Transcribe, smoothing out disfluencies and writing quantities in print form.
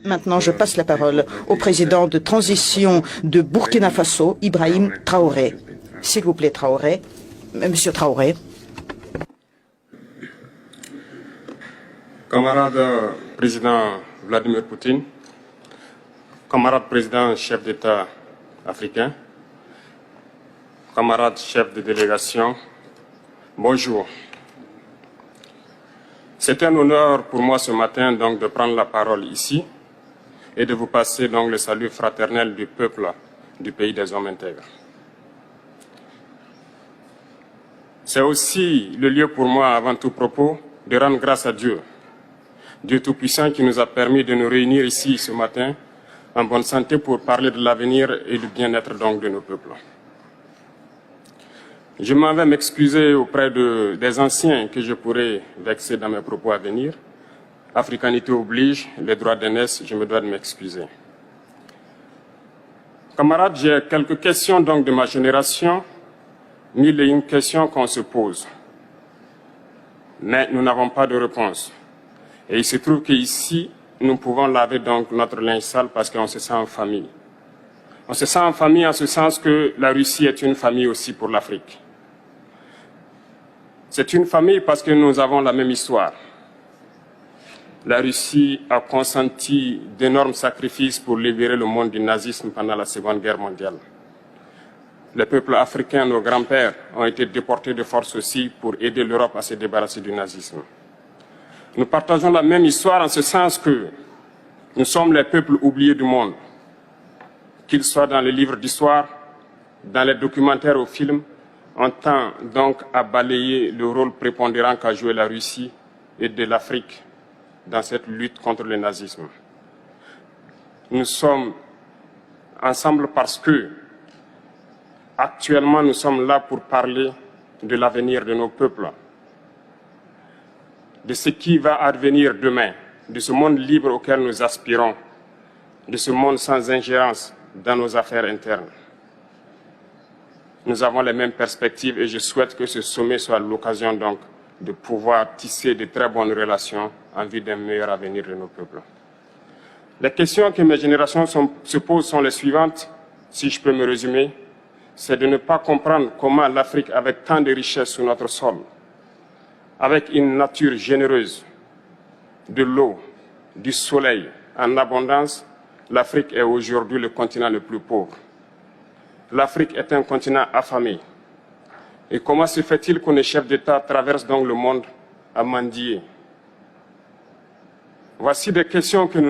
Maintenant, je passe la parole au président de transition de Burkina Faso, Ibrahim Traoré. S'il vous plaît, Traoré. Monsieur Traoré. Camarade président Vladimir Poutine, camarade président chef d'État africain, camarade chef de délégation, bonjour. C'est un honneur pour moi ce matin donc de prendre la parole ici et de vous passer donc le salut fraternel du peuple du pays des hommes intègres. C'est aussi le lieu pour moi, avant tout propos, de rendre grâce à Dieu, Dieu Tout-Puissant qui nous a permis de nous réunir ici ce matin en bonne santé pour parler de l'avenir et du bien-être donc de nos peuples. Je m'en vais m'excuser auprès des anciens que je pourrais vexer dans mes propos à venir. Africanité oblige, les droits d'aînesse, je me dois de m'excuser. Camarades, j'ai quelques questions donc de ma génération, mille et une questions qu'on se pose. Mais nous n'avons pas de réponse. Et il se trouve qu'ici, nous pouvons laver donc notre linge sale parce qu'on se sent en famille. On se sent en famille en ce sens que la Russie est une famille aussi pour l'Afrique. C'est une famille parce que nous avons la même histoire. La Russie a consenti d'énormes sacrifices pour libérer le monde du nazisme pendant la Seconde Guerre mondiale. Les peuples africains, nos grands-pères, ont été déportés de force aussi pour aider l'Europe à se débarrasser du nazisme. Nous partageons la même histoire en ce sens que nous sommes les peuples oubliés du monde, qu'ils soient dans les livres d'histoire, dans les documentaires ou films. On tend donc à balayer le rôle prépondérant qu'a joué la Russie et de l'Afrique dans cette lutte contre le nazisme. Nous sommes ensemble parce que, actuellement, nous sommes là pour parler de l'avenir de nos peuples, de ce qui va advenir demain, de ce monde libre auquel nous aspirons, de ce monde sans ingérence dans nos affaires internes. Nous avons les mêmes perspectives et je souhaite que ce sommet soit l'occasion donc de pouvoir tisser de très bonnes relations en vue d'un meilleur avenir de nos peuples. Les questions que mes générations se posent sont les suivantes, si je peux me résumer. C'est de ne pas comprendre comment l'Afrique, avec tant de richesses sur notre sol, avec une nature généreuse, de l'eau, du soleil en abondance, l'Afrique est aujourd'hui le continent le plus pauvre. L'Afrique est un continent affamé. Et comment se fait-il que les chefs d'État traversent donc le monde à mendier? Voici des questions que nous